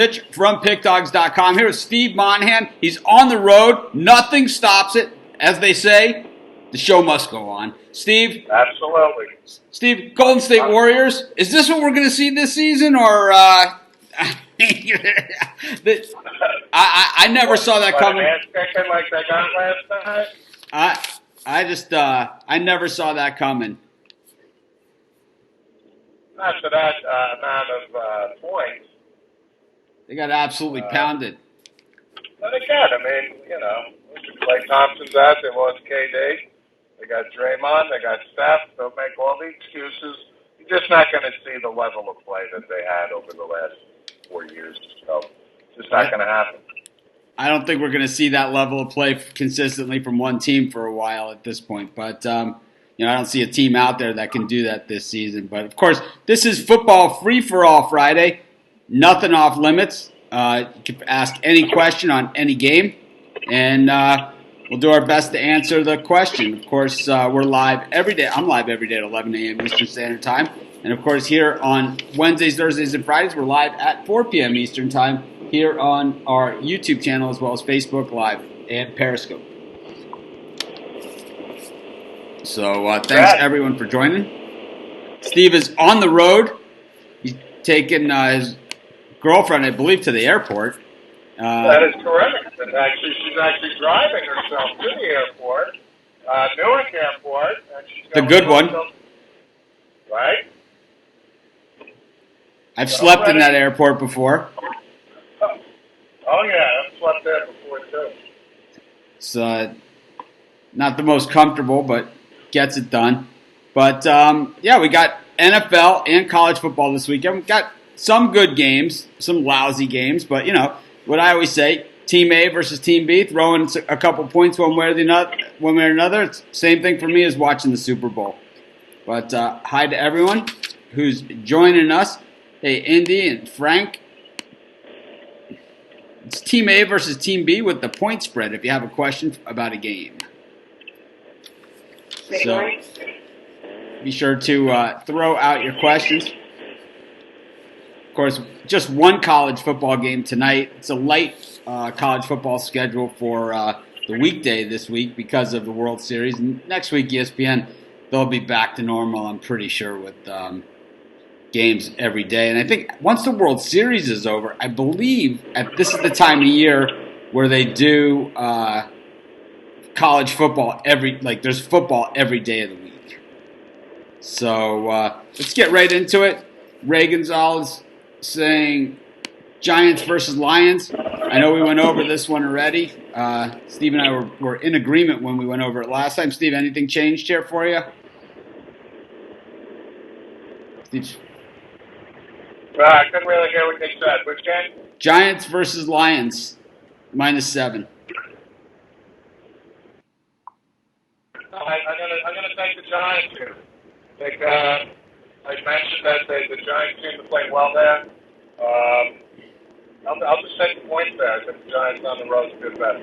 Pitch from PickDogs.com. Here with Steve Monahan. He's on the road. Nothing stops it. As they say, the show must go on. Steve? Absolutely. Steve, Golden State Warriors, is this what we're going to see this season? Or I never saw that coming. Like they got last night? I never saw that coming. Not to that amount of points. They got absolutely pounded. But again, I mean, Klay Thompson's out. They lost KD. They got Draymond. They got Steph. They'll make all the excuses. You're just not going to see the level of play that they had over the last 4 years. So it's just not going to happen. I don't think we're going to see that level of play consistently from one team for a while at this point. But, I don't see a team out there that can do that this season. But, of course, this is Football Free-for-All Friday. Nothing off limits. You can ask any question on any game. And we'll do our best to answer the question. Of course, we're live every day. I'm live every day at 11 a.m. Eastern Standard Time. And, of course, here on Wednesdays, Thursdays, and Fridays, we're live at 4 p.m. Eastern Time here on our YouTube channel as well as Facebook Live and Periscope. So thanks, everyone, for joining. Steve is on the road. He's taking his girlfriend, I believe, to the airport. That is correct. And actually, she's actually driving herself to the airport, Newark Airport. And she's the good one. Right? I've slept in that airport before. Oh, yeah. I've slept there before, too. It's not the most comfortable, but gets it done. But, we got NFL and college football this weekend. We've got some good games, some lousy games, but, what I always say, Team A versus Team B, throwing a couple points one way or another. It's the same thing for me as watching the Super Bowl. But hi to everyone who's joining us. Hey, Indy and Frank. It's Team A versus Team B with the point spread if you have a question about a game. So be sure to throw out your questions. Of course, just one college football game tonight. It's a light college football schedule for the weekday this week because of the World Series. And next week, ESPN, they'll be back to normal, I'm pretty sure, with games every day. And I think once the World Series is over, I believe this is the time of year where they do college football there's football every day of the week. So let's get right into it. Ray Gonzalez saying Giants versus Lions. I know we went over this one already. Steve and I were in agreement when we went over it last time. Steve, anything changed here for you? Steve? I couldn't really hear what they said. Which game? Giants versus Lions, -7. I'm gonna take the Giants here. I think I mentioned that the Giants seem to play well there. I'll just take the points there. I think the Giants on the road is good bet.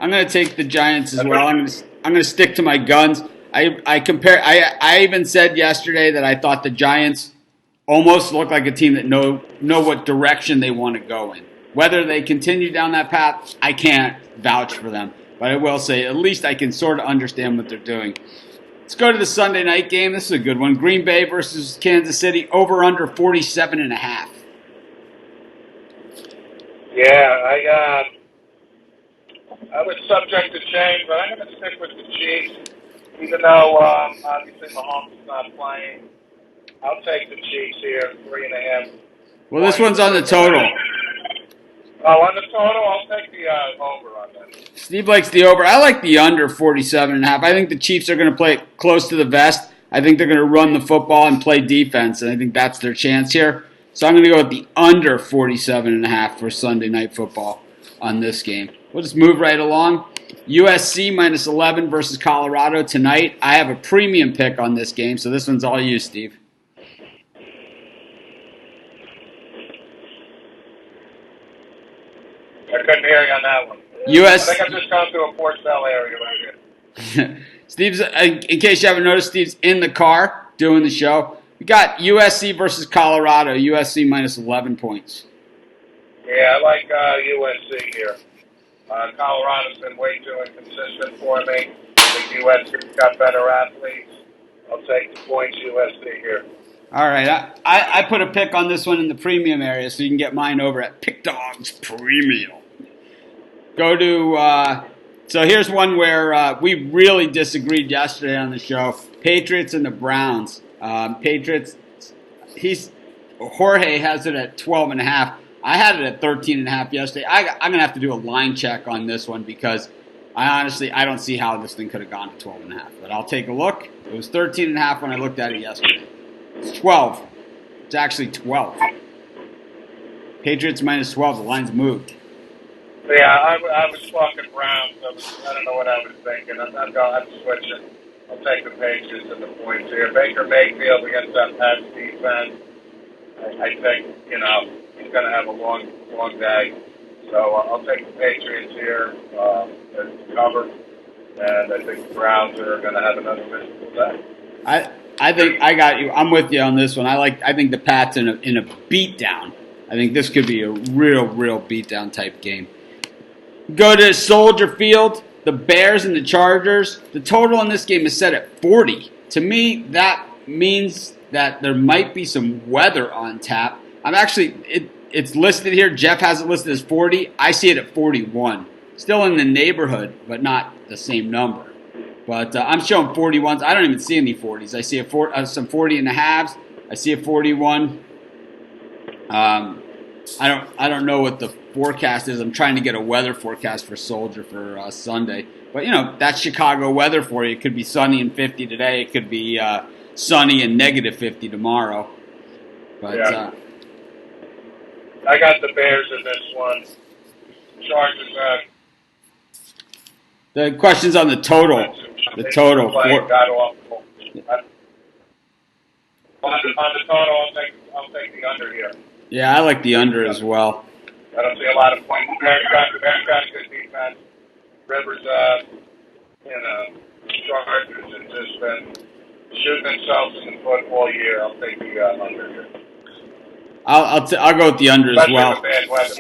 I'm going to take the Giants as well. I'm going to stick to my guns. I even said yesterday that I thought the Giants almost look like a team that know what direction they want to go in. Whether they continue down that path, I can't vouch for them. But I will say, at least I can sort of understand what they're doing. Let's go to the Sunday night game. This is a good one. Green Bay versus Kansas City, over under 47.5. Yeah, I was subject to change, but I'm going to stick with the Chiefs. Even though obviously Mahomes is not playing, I'll take the Chiefs here, 3.5. Well, this one's on the total. Oh, on the total, I'll take the over on that. Steve likes the over. I like the under 47.5. I think the Chiefs are going to play close to the vest. I think they're going to run the football and play defense, and I think that's their chance here. So I'm going to go with the under 47.5 for Sunday Night Football on this game. We'll just move right along. USC -11 versus Colorado tonight. I have a premium pick on this game, so this one's all you, Steve. I couldn't hear you on that one. I think I'm just going through a Port Bell area right here. Steve's, in case you haven't noticed, Steve's in the car doing the show. We got USC versus Colorado. USC -11 points. Yeah, I like USC here. Colorado's been way too inconsistent for me. I think USC's got better athletes. I'll take the points USC here. All right, I put a pick on this one in the premium area, so you can get mine over at Pick Dogs Premium. Go to so here's one where we really disagreed yesterday on the show. Patriots and the Browns. Patriots. Jorge has it at 12.5. I had it at 13.5 yesterday. I'm gonna have to do a line check on this one because I don't see how this thing could have gone to 12.5. But I'll take a look. It was 13.5 when I looked at it yesterday. It's 12. It's actually 12. Patriots minus 12. The line's moved. Yeah, I was talking Browns. I don't know what I was thinking. I'm switching. I'll take the Patriots and the points here. Baker Mayfield against that Pats defense. I think, he's going to have a long day. So I'll take the Patriots here to cover. And I think the Browns are going to have another miserable day. I think I got you. I'm with you on this one. I think the Pats in a beatdown. I think this could be a real beatdown type game. Go to Soldier Field, the Bears and the Chargers. The total in this game is set at 40. To me, that means that there might be some weather on tap. It's listed here. Jeff has it listed as 40. I see it at 41. Still in the neighborhood, but not the same number. But I'm showing 41s. I don't even see any 40s. I see some 40 and a halves. I see a 41. I don't know what the forecast is. I'm trying to get a weather forecast for Soldier for Sunday. But, that's Chicago weather for you. It could be sunny and 50 today. It could be sunny and negative 50 tomorrow. But yeah. I got the Bears in this one. Chargers. The question's on the total. The total. Got awful. On the total, I'll take the under here. Yeah, I like the under as well. I don't see a lot of points. Bears got a good defense. Rivers, Chargers have just been shooting themselves in the foot all year. I'll take the under here. I'll go with the under as well. Bad weather.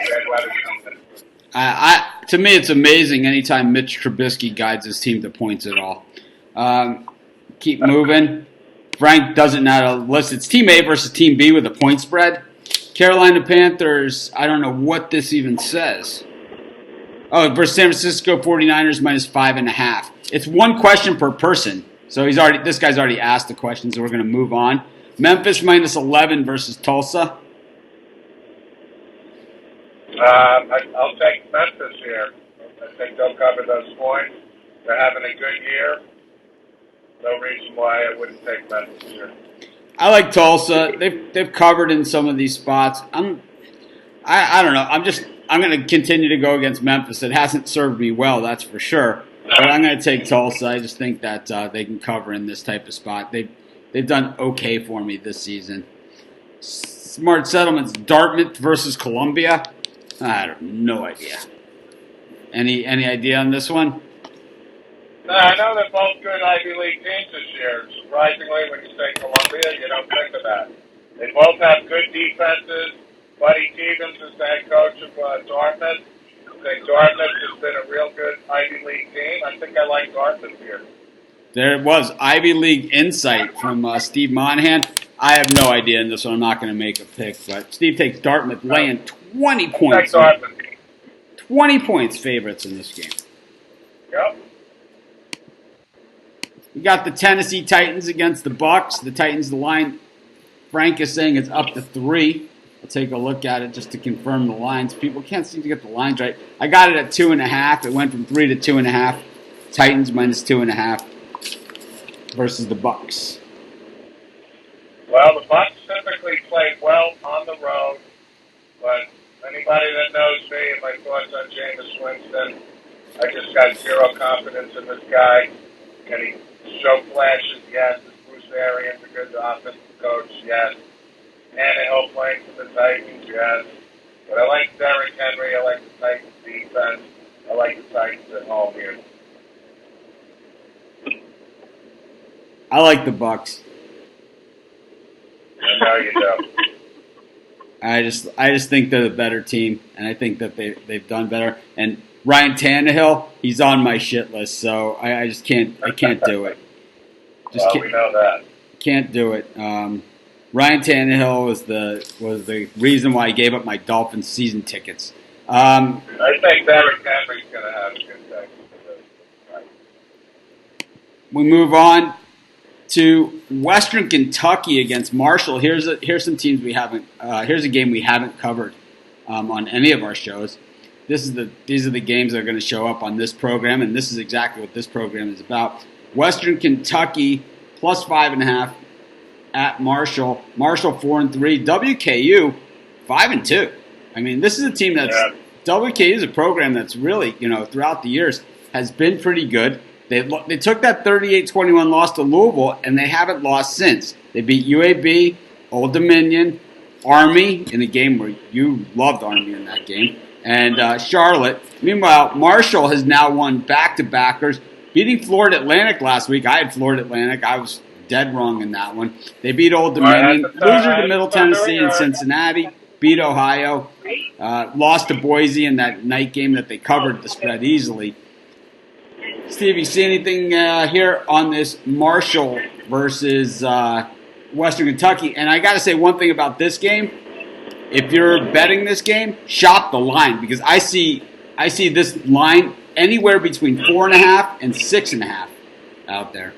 To me, it's amazing anytime Mitch Trubisky guides his team to points at all. Keep moving. Frank doesn't know how to list. It's Team A versus Team B with a point spread. Carolina Panthers, I don't know what this even says. Oh, versus San Francisco 49ers minus 5.5. It's one question per person. So this guy's already asked the question, so we're going to move on. Memphis minus 11 versus Tulsa. I'll take Memphis here. I think they'll cover those points. They're having a good year. No reason why I wouldn't take Memphis here. I like Tulsa. They've covered in some of these spots. I don't know. I'm going to continue to go against Memphis. It hasn't served me well, that's for sure. But I'm going to take Tulsa. I just think that they can cover in this type of spot. They've done okay for me this season. Smart Settlements, Dartmouth versus Columbia. I have no idea. Any idea on this one? No, I know they're both good Ivy League teams this year. Surprisingly, when you say Columbia, you don't think of that. They both have good defenses. Buddy Stevens is the head coach of Dartmouth. I think Dartmouth has been a real good Ivy League team. I think I like Dartmouth here. There it was. Ivy League insight from Steve Monahan. I have no idea in this one. I'm not going to make a pick. But Steve takes Dartmouth laying 20 points. 20 points favorites in this game. Yep. We got the Tennessee Titans against the Bucks. The Titans, the line, Frank is saying it's up to 3. I'll take a look at it just to confirm the lines. People can't seem to get the lines right. I got it at 2.5. It went from 3 to 2.5. Titans minus 2.5 versus the Bucks. Well, the Bucks typically play well on the road, but anybody that knows me and my thoughts on Jameis Winston, I just got zero confidence in this guy. Can he show flashes? Yes. Is Bruce Arians a good offensive coach? Yes. Tannehill playing for the Titans? Yes. But I like Derrick Henry. I like the Titans defense. I like the Titans at home here. I like the Bucks. I know you do. I just think they're the better team, and I think that they've done better. And Ryan Tannehill, he's on my shit list, so I can't do it. We know that. Can't do it. Ryan Tannehill was the reason why I gave up my Dolphins season tickets. I think Derrick Henry's going to have a good day. We move on to Western Kentucky against Marshall. Here's some teams we haven't. Here's a game we haven't covered on any of our shows. These are the games that are going to show up on this program, and this is exactly what this program is about. Western Kentucky plus 5.5 at Marshall. Marshall 4-3. WKU 5-2. I mean, this is a team that's WKU is a program that's really throughout the years has been pretty good. They took that 38-21 loss to Louisville, and they haven't lost since. They beat UAB, Old Dominion, Army in a game where you loved Army in that game, and Charlotte. Meanwhile, Marshall has now won back-to-backers, beating Florida Atlantic last week. I had Florida Atlantic. I was dead wrong in that one. They beat Old Dominion, loser to Middle Tennessee and Cincinnati, beat Ohio, lost to Boise in that night game that they covered the spread easily. Steve, you see anything here on this Marshall versus Western Kentucky? And I got to say one thing about this game. If you're betting this game, shop the line because I see this line anywhere between 4.5 and 6.5 out there.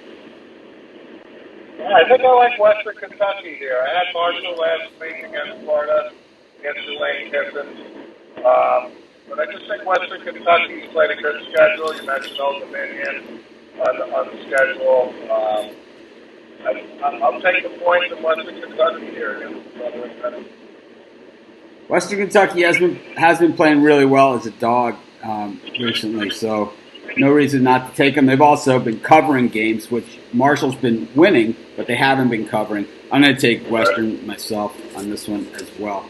Yeah, I think I like Western Kentucky here. I had Marshall last week against Florida, against Lane Kiffin. But I just think Western Kentucky's played a good schedule. You mentioned Old Dominion on the schedule. I'll take the points in Western Kentucky here. Western Kentucky has been playing really well as a dog recently, so no reason not to take them. They've also been covering games, which Marshall's been winning, but they haven't been covering. I'm going to take Western myself on this one as well.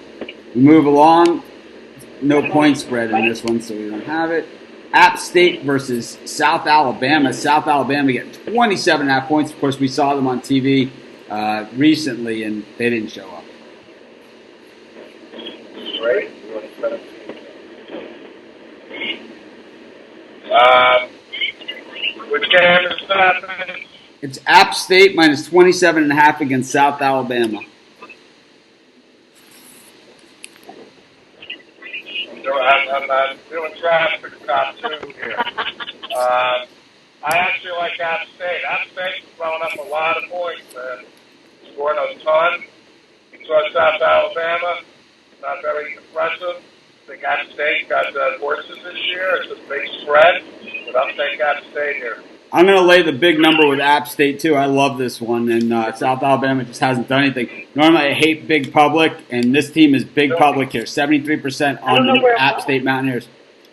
We move along. No point spread in this one, so we don't have it. App State versus South Alabama. South Alabama getting 27.5 points. Of course, we saw them on TV recently, and they didn't show up. Right. Which game is that? It's App State minus 27.5 against South Alabama. I'm doing traffic top 2 here. I actually like App State. App State's throwing up a lot of points, man. Scoring a ton. You saw South Alabama. Not very impressive. I think App State got horses this year. It's a big spread, but I'm taking App State here. I'm going to lay the big number with App State, too. I love this one, and South Alabama just hasn't done anything. Normally, I hate big public, and this team is big public here. 73% on the App State Mountaineers.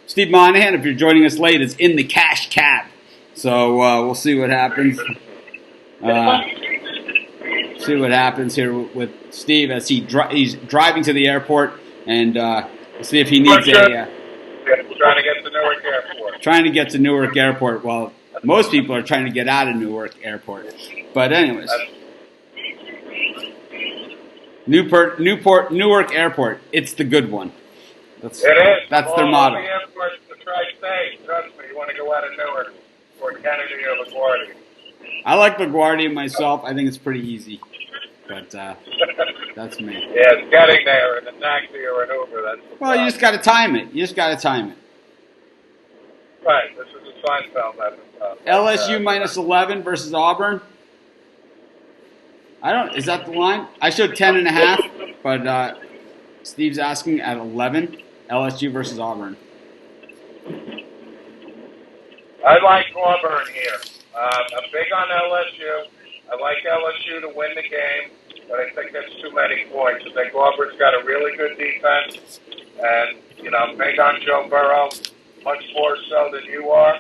Steve Monahan, if you're joining us late, is in the cash cab. So we'll see what happens. See what happens here with Steve as he's driving to the airport, and see if he needs trying to get to Newark Airport. Trying to get to Newark Airport. Well, most people are trying to get out of Newark Airport. But anyways. Newark Airport. It's the good one. It is. That's their motto. All the airports to tri-state. Trust me, you want to go out of Newark or Kennedy or LaGuardia. I like LaGuardia myself. I think it's pretty easy. But that's me. Yeah, it's getting there in a taxi or an Uber. That's the problem. You just got to time it. Right. This is a Seinfeld method. LSU minus 11 versus Auburn. Is that the line? I showed 10.5, but Steve's asking at 11. LSU versus Auburn. I like Auburn here. I'm big on LSU. I like LSU to win the game, but I think that's too many points. I think Auburn's got a really good defense, and I'm big on Joe Burrow, much more so than you are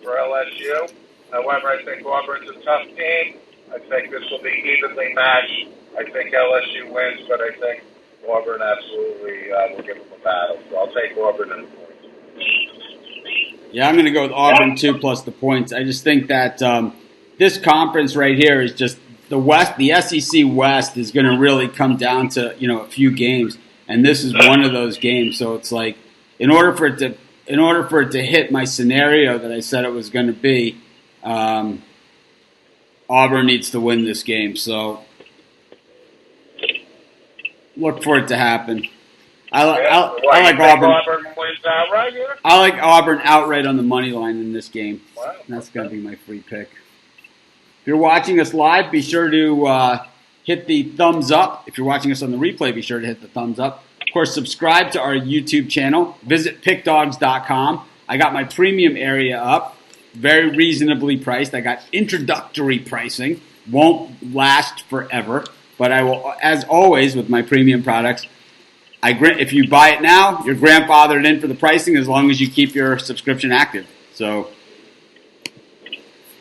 for LSU. However, I think Auburn's a tough team. I think this will be evenly matched. I think LSU wins, but I think Auburn absolutely will give them a battle. So I'll take Auburn in the points. Yeah, I'm going to go with Auburn, too, plus the points. I just think that this conference right here is just the West. The SEC West is going to really come down to a few games. and this is one of those games. So it's like, in order for it to hit my scenario that I said it was going to be, Auburn needs to win this game. So look for it to happen. I like Auburn. Auburn wins outright here? I like Auburn outright on the money line in this game. Wow. That's going to be my free pick. If you're watching us live, be sure to hit the thumbs up. If you're watching us on the replay, be sure to hit the thumbs up. Of course, subscribe to our YouTube channel. Visit pickdogs.com. I got my premium area up, very reasonably priced. I got introductory pricing. Won't last forever, but I will, as always with my premium products, if you buy it now, you're grandfathered in for the pricing as long as you keep your subscription active. So,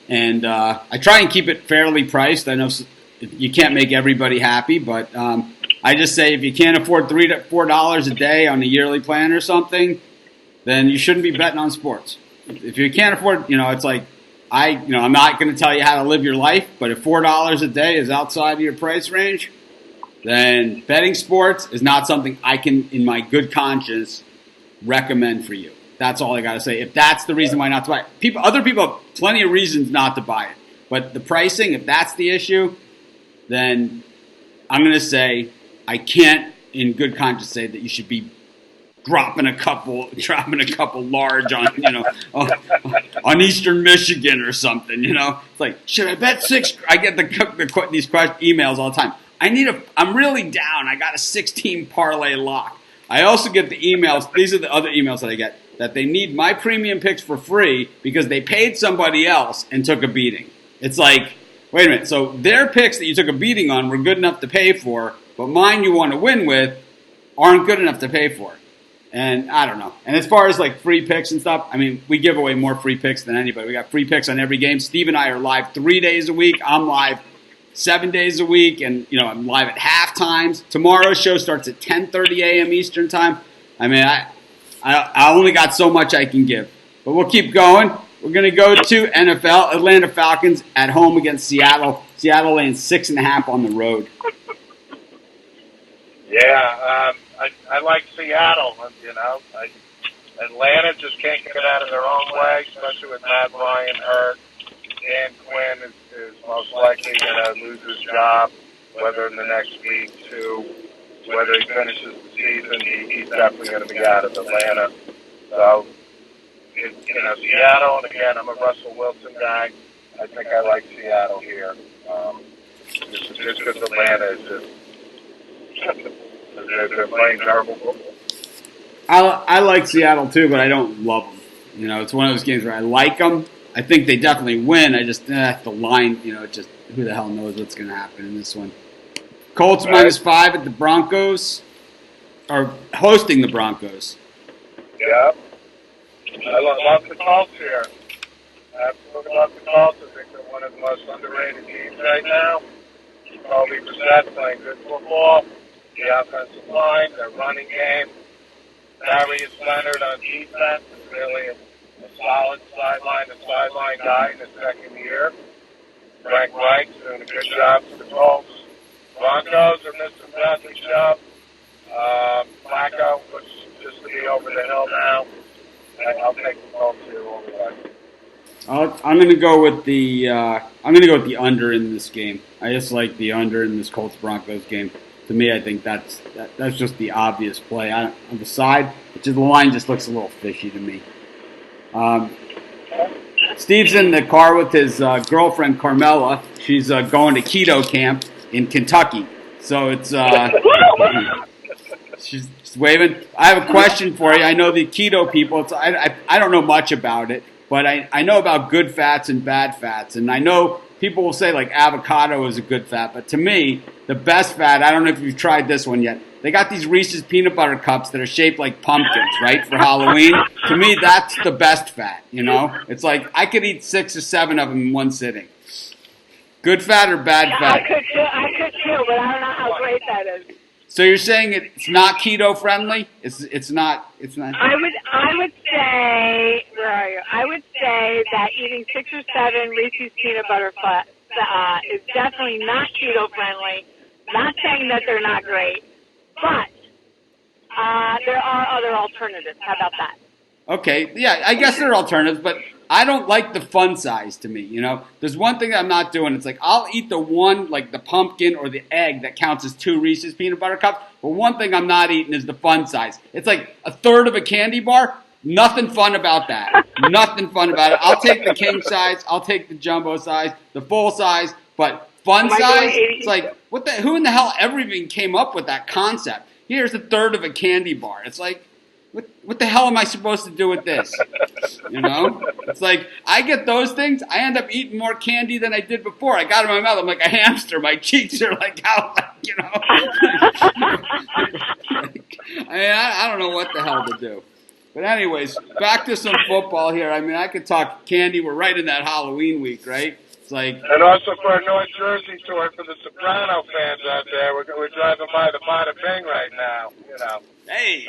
and I try and keep it fairly priced. I know you can't make everybody happy, but I just say if you can't afford $3 to $4 a day on a yearly plan or something, then you shouldn't be betting on sports. If you can't afford, it's like I'm not going to tell you how to live your life, but if $4 a day is outside of your price range, then betting sports is not something I can, in my good conscience, recommend for you. That's all I got to say. If that's the reason why not to buy it. Other people have plenty of reasons not to buy it. But the pricing, if that's the issue, then I'm going to say I can't, in good conscience, say that you should be dropping a couple large on, on Eastern Michigan or something, It's like, should I bet 6? I get these emails all the time. I'm really down. I got a 16 parlay lock. I also get the emails. These are the other emails that I get, that they need my premium picks for free because they paid somebody else and took a beating. It's like, wait a minute. So their picks that you took a beating on were good enough to pay for, but mine you want to win with aren't good enough to pay for. And I don't know. And as far as like free picks and stuff, I mean, we give away more free picks than anybody. We got free picks on every game. Steve and I are live 3 days a week. I'm live 7 days a week, and I'm live at half times. Tomorrow's show starts at 10:30 a.m. Eastern time. I mean, I only got so much I can give, but we'll keep going. We're going to go to NFL. Atlanta Falcons at home against Seattle. Seattle laying 6.5 on the road. Yeah, I like Seattle. Atlanta just can't get it out of their own way, especially with Matt Ryan hurt. Dan Quinn is most likely going to lose his job, whether in the next week, 2, whether he finishes the season, he's definitely going to be out of Atlanta. So, Seattle, and again, I'm a Russell Wilson guy. I think I like Seattle here. Just because Atlanta is they're playing terrible football. I like Seattle too, but I don't love them. It's one of those games where I like them. I think they definitely win. I just, the line, just who the hell knows what's going to happen in this one. Colts -5 at the Broncos, are hosting the Broncos. Yeah. I love the Colts here. Absolutely love the Colts. I think they're one of the most underrated teams right now. Jacoby Brissett playing good football. The offensive line, their running game. Darius Leonard on defense is really a solid sideline guy in his second year. Frank Reich's doing a good job for the Colts. Broncos are missing Bradley Chubb. Flacco looks just to be over the hill now. I'll take the Colts here over that. I'm going to go with the under in this game. I just like the under in this Colts Broncos game. To me, I think that's just the obvious play. On the side, the line just looks a little fishy to me. Steve's in the car with his girlfriend Carmela. She's going to keto camp in Kentucky, so it's she's waving. I have a question for you. I know the keto people. I don't know much about it, but I know about good fats and bad fats, and I know people will say like avocado is a good fat, but to me, the best fat, I don't know if you've tried this one yet, they got these Reese's peanut butter cups that are shaped like pumpkins, right, for Halloween. To me, that's the best fat, It's like I could eat 6 or 7 of them in one sitting. Good fat or bad fat? I could too, but I don't know how great that is. So you're saying it's not keto friendly? It's not. I would say, where are you? I would say that eating 6 or 7 Reese's peanut butter is definitely not keto friendly. Not saying that they're not great, but There are other alternatives. How about that? Okay, yeah, I guess there are alternatives, but I don't like the fun size to me, you know? There's one thing that I'm not doing. It's like I'll eat the one, like the pumpkin or the egg that counts as 2 Reese's peanut butter cups, but one thing I'm not eating is the fun size. It's like a third of a candy bar. Nothing fun about that. Nothing fun about it. I'll take the king size, I'll take the jumbo size, the full size, but fun size, it's like, who in the hell ever even came up with that concept? Here's a third of a candy bar. It's like, what the hell am I supposed to do with this? You know? It's like, I get those things, I end up eating more candy than I did before. I got it in my mouth, I'm like a hamster. My cheeks are like out, you know? I don't know what the hell to do. But anyways, back to some football here. I mean, I could talk candy. We're right in that Halloween week, right? It's like, and also for our North Jersey tour for the Soprano fans out there, we're driving by the Bada Bing right now, you know. Hey!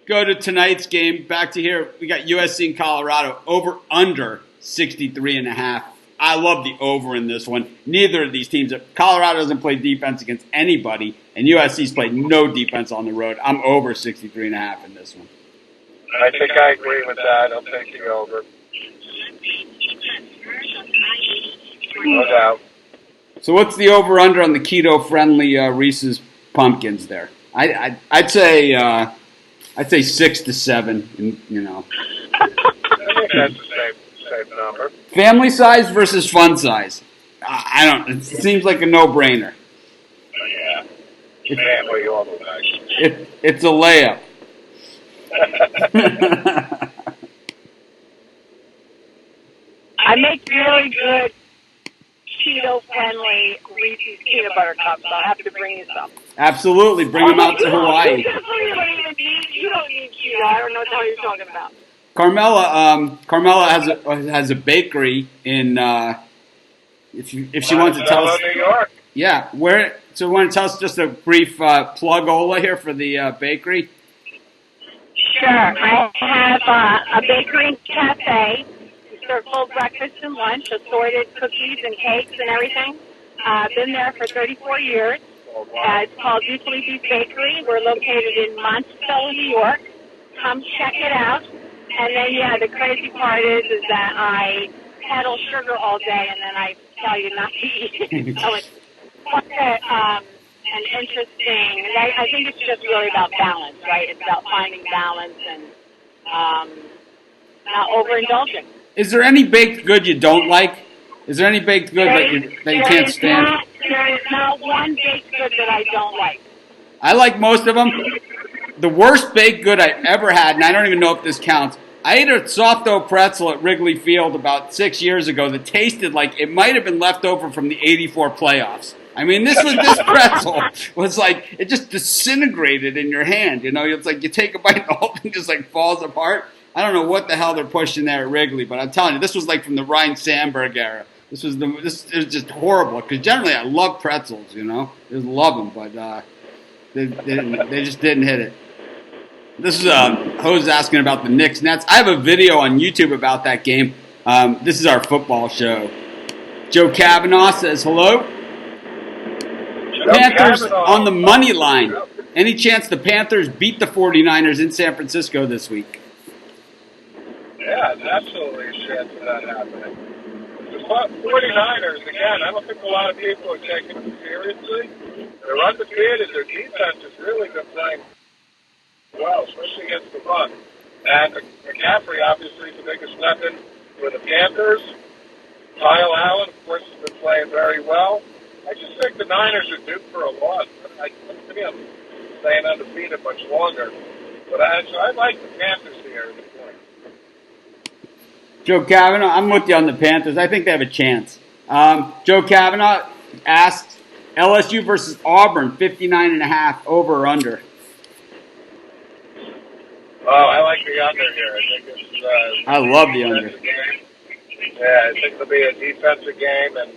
Go to tonight's game. Back to here. We got USC and Colorado over under 63.5. I love the over in this one. Neither of these teams. Colorado doesn't play defense against anybody, and USC's played no defense on the road. I'm over 63.5 in this one. I think I agree with that. I'll take the over. No doubt. So what's the over/under on the keto-friendly Reese's Pumpkins there? I'd say 6 to 7. You know. I think that's the same number. Family size versus fun size. I don't. It seems like a no-brainer. Yeah. Family all the way. It's a layup. I make really good keto-friendly Reese's peanut butter cups. I'll have to bring you some. Absolutely, bring them out to Hawaii. You don't need keto. I don't know what the hell you're talking about. Carmela has a bakery in. If she wants to tell us, New York. Yeah, where? So, want to tell us just a brief plug-ola here for the bakery? Sure. I have a bakery and cafe. We serve full breakfast and lunch, assorted cookies and cakes and everything. Been there for 34 years. It's called Usually Beef Bakery. We're located in Monticello, New York. Come check it out. And then, yeah, the crazy part is that I peddle sugar all day, and then I tell you not to eat it. So it's quite an interesting. I think it's just really about balance, right? It's about finding balance and not overindulging. Is there any baked good you don't like? Is there any baked good that you can't stand? There is not one baked good that I don't like. I like most of them. The worst baked good I ever had, and I don't even know if this counts, I ate a soft dough pretzel at Wrigley Field about 6 years ago that tasted like it might have been left over from the '84 playoffs. I mean, this pretzel was like, it just disintegrated in your hand. You know, it's like you take a bite and the whole thing just like falls apart. I don't know what the hell they're pushing there at Wrigley, but I'm telling you, this was like from the Ryan Sandberg era. This was just horrible, because generally I love pretzels, you know. I just love them, but they just didn't hit it. This is Hose asking about the Knicks Nets. I have a video on YouTube about that game. This is our football show. Joe Kavanaugh says hello. Panthers on the money line. Any chance the Panthers beat the 49ers in San Francisco this week? Yeah, there's absolutely a chance of that happening. The 49ers, again, I don't think a lot of people are taking them seriously. They're undefeated. Their defense has really been playing well, especially against the run. And McCaffrey, obviously, is the biggest weapon for the Panthers. Kyle Allen, of course, has been playing very well. I just think the Niners are due for a loss. I couldn't see them staying undefeated much longer. But I like the Panthers here at the point. Joe Kavanaugh, I'm with you on the Panthers. I think they have a chance. Joe Kavanaugh asks, LSU versus Auburn, 59.5, over or under? Oh, I like the under here. I think it's I love the under. Game. Yeah, I think it'll be a defensive game, and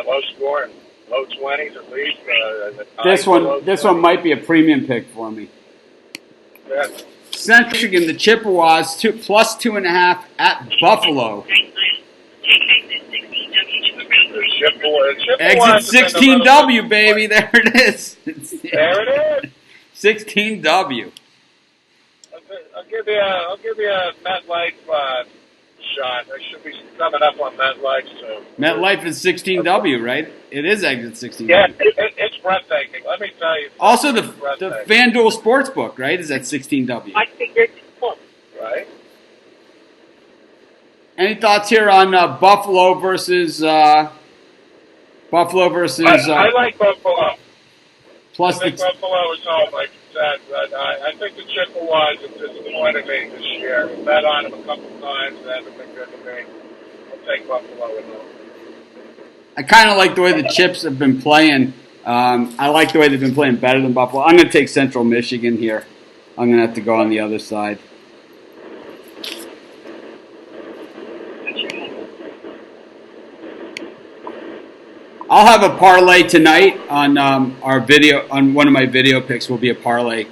low scoring, low 20s at least. This one might be a premium pick for me. Yeah. Central Michigan, the Chippewas, plus 2.5 at Buffalo. Exit 16W, baby. There it is. There it is. 16W. I'll give you a MetLife shot. I should be coming up on MetLife soon. MetLife is 16W, right? It is exit 16W. Yeah, it's breathtaking. Let me tell you. Also, the FanDuel Sportsbook, right, is at 16W. I figured close. Right. Any thoughts here on Buffalo versus I like Buffalo. Plus I think Buffalo is home, like you said, but I think the Chippewas have disappointed me this year. I bet on them a couple times. They haven't been good to me. I'll take Buffalo at home. I kind of like the way the Chips have been playing. I like the way they've been playing better than Buffalo. I'm going to take Central Michigan here. I'm going to have to go on the other side. I'll have a parlay tonight on our video. On one of my video picks will be a parlay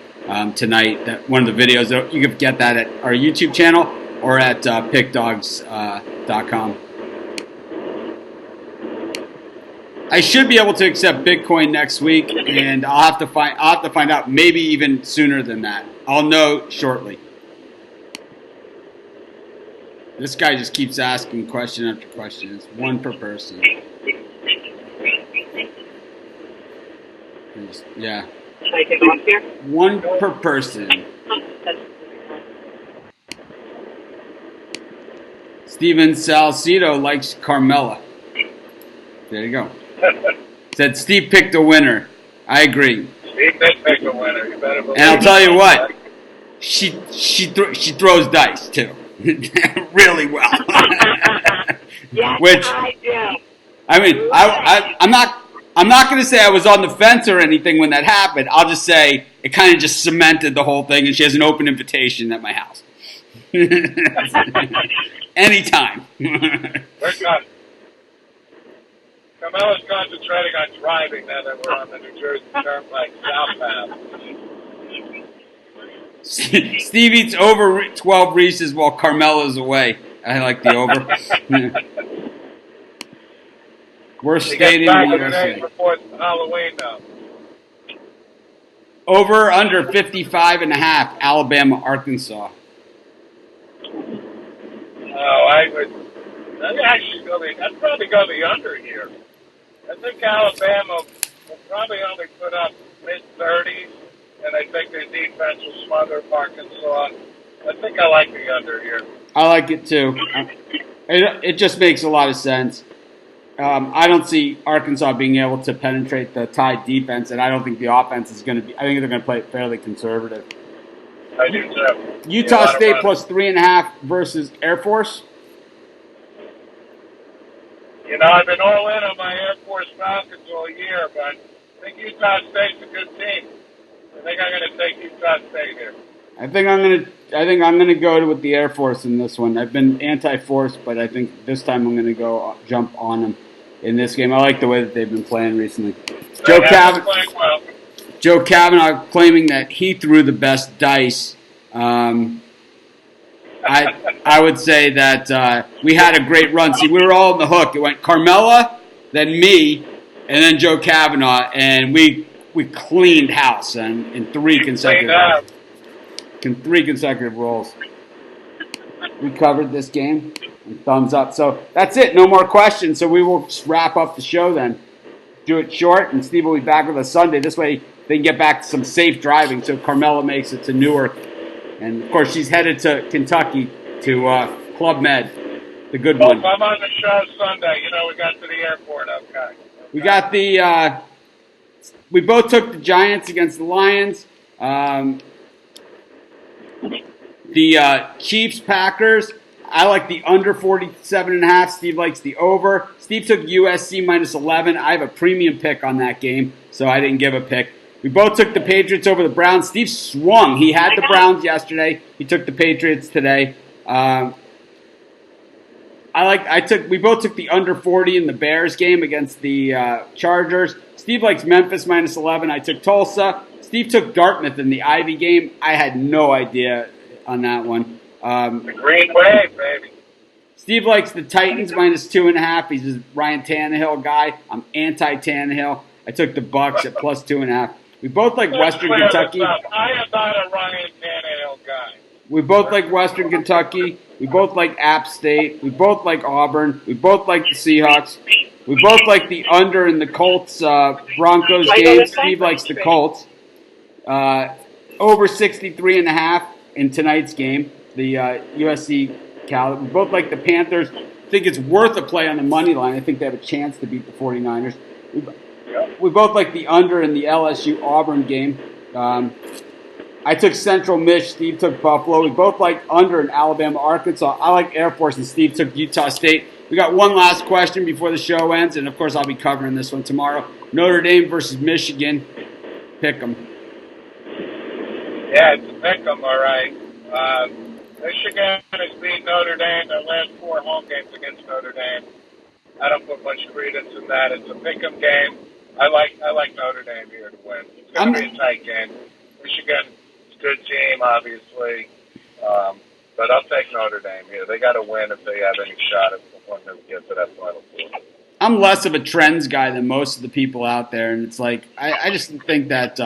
tonight. That one of the videos you can get that at our YouTube channel or at pickdogs.com. I should be able to accept Bitcoin next week, and I'll have to find out maybe even sooner than that. I'll know shortly. This guy just keeps asking question after question. It's one per person. Yeah. Should I take off here? One per person. Steven Salcido likes Carmella. There you go. Said Steve picked a winner. I agree. Steve did pick a winner. You better believe. And I'll tell you what, she throws dice too, really well. Yes, Which I do. I mean, I'm not going to say I was on the fence or anything when that happened. I'll just say it kind of just cemented the whole thing, and she has an open invitation at my house. Anytime. We're done. Carmella's concentrating on driving now that we're on the New Jersey Turnpike southbound. Steve eats over 12 Reese's while Carmella's away. I like the over. Worst stadium in the USA. Before Halloween now. Over under 55.5. Alabama, Arkansas. I'd probably go the under here. I think Alabama will probably only put up mid-30s, and I think their defense will smother Arkansas. I think I like the under here. I like it too. It just makes a lot of sense. I don't see Arkansas being able to penetrate the Tide defense, and I don't think the offense is going to be. I think they're going to play it fairly conservative. I do too. Utah State plus 3.5 versus Air Force. You know, I've been all in on my Air Force Falcons all year, but I think Utah State's a good team. I think I'm going to take Utah State here. I think I'm going to go with the Air Force in this one. I've been anti-force, but I think this time I'm going to go jump on them in this game. I like the way that they've been playing recently. Joe Kavanaugh claiming that he threw the best dice. I would say that we had a great run. See, we were all on the hook. It went Carmella, then me, and then Joe Kavanaugh, and we cleaned house in three consecutive rolls. We covered this game. And thumbs up. So that's it. No more questions. So we will just wrap up the show then. Do it short, and Steve will be back with us Sunday. This way they can get back to some safe driving so Carmella makes it to Newark. And, of course, she's headed to Kentucky to Club Med, the good one. I'm on the show Sunday. You know, we got to the airport. Okay. We got the we both took the Giants against the Lions. The Chiefs-Packers, I like the under 47.5. Steve likes the over. Steve took USC minus 11. I have a premium pick on that game, so I didn't give a pick. We both took the Patriots over the Browns. Steve swung. He had the Browns yesterday. He took the Patriots today. We both took the under 40 in the Bears game against the Chargers. Steve likes Memphis minus 11. I took Tulsa. Steve took Dartmouth in the Ivy game. I had no idea on that one. The Green Wave, baby. Steve likes the Titans -2.5. He's a Ryan Tannehill guy. I'm anti-Tannehill. I took the Bucks at +2.5. We both like Western Kentucky. I am not a Ryan Tannehill guy. We both like Western Kentucky. We both like App State. We both like Auburn. We both like the Seahawks. We both like the under in the Colts Broncos game. Steve likes the Colts. Over 63.5 in tonight's game, the USC-Colorado. We both like the Panthers. I think it's worth a play on the money line. I think they have a chance to beat the 49ers. We both like the under in the LSU-Auburn game. I took Central Mich. Steve took Buffalo. We both like under in Alabama-Arkansas. I like Air Force, and Steve took Utah State. We got one last question before the show ends, and, of course, I'll be covering this one tomorrow. Notre Dame versus Michigan. Pick 'em. Yeah, it's a pick 'em, all right. Michigan has beat Notre Dame their last 4 home games against Notre Dame. I don't put much credence in that. It's a pick 'em game. I like Notre Dame here to win. It's going to be a tight game. Michigan is a good team, obviously, but I'll take Notre Dame here. They got to win if they have any shot at one to get to that Final Four. I'm less of a trends guy than most of the people out there, and it's like I just think that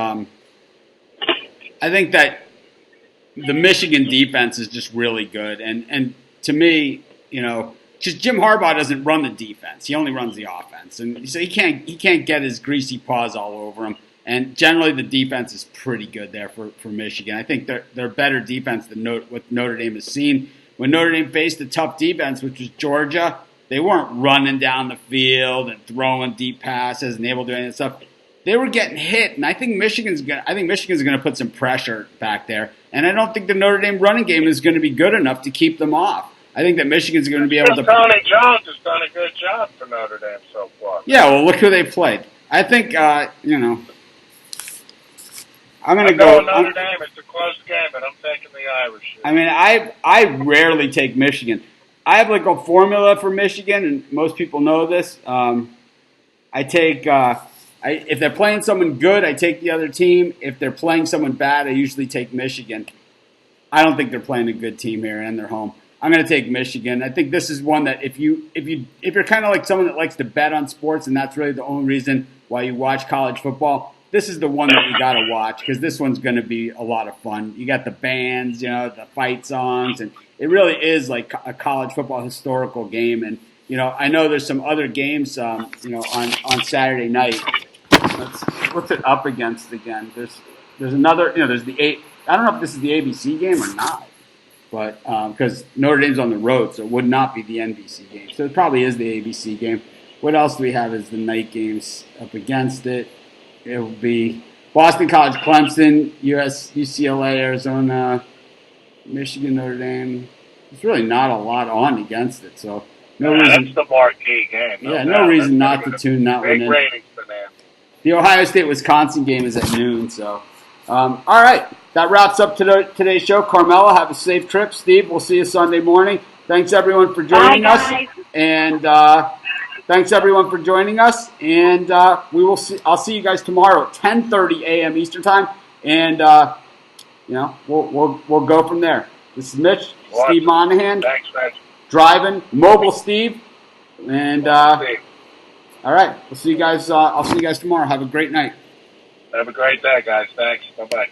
the Michigan defense is just really good, and to me, because Jim Harbaugh doesn't run the defense, he only runs the offense, and so he can't get his greasy paws all over him. And generally, the defense is pretty good there for Michigan. I think they're better defense than what Notre Dame has seen. When Notre Dame faced a tough defense, which was Georgia, they weren't running down the field and throwing deep passes and able to do any of that stuff. They were getting hit, and I think Michigan's gonna put some pressure back there. And I don't think the Notre Dame running game is going to be good enough to keep them off. I think that Michigan's going to be able to. Tony Jones has done a good job for Notre Dame so far. Yeah, well, look who they played. I think I'm going to go Notre Dame. It's a close game, but I'm taking the Irish. I mean, I rarely take Michigan. I have like a formula for Michigan, and most people know this. I take if they're playing someone good, I take the other team. If they're playing someone bad, I usually take Michigan. I don't think they're playing a good team here, and they're home. I'm going to take Michigan. I think this is one that if you're kind of like someone that likes to bet on sports, and that's really the only reason why you watch college football, this is the one that you got to watch because this one's going to be a lot of fun. You got the bands, the fight songs, and it really is like a college football historical game. And I know there's some other games, on Saturday night. What's it up against again? There's another. There's the I don't know if this is the ABC game or not. But because Notre Dame's on the road, so it would not be the NBC game. So it probably is the ABC game. What else do we have as the night games up against it? It will be Boston College, Clemson, UCLA, Arizona, Michigan, Notre Dame. There's really not a lot on against it. So no reason. That's the marquee game. No reason not to tune that one in. Big ratings for them. The Ohio State-Wisconsin game is at noon. So all right. That wraps up today's show. Carmela, have a safe trip. Steve, we'll see you Sunday morning. Thanks, everyone, for joining us. And thanks, everyone, for joining us. And we will see. I'll see you guys tomorrow at 10:30 a.m. Eastern Time. And, we'll go from there. This is Mitch, Steve Monahan. Thanks, Mitch. Driving, Mobile Steve. And, all right. We'll see you guys. I'll see you guys tomorrow. Have a great night. Have a great day, guys. Thanks. Bye-bye.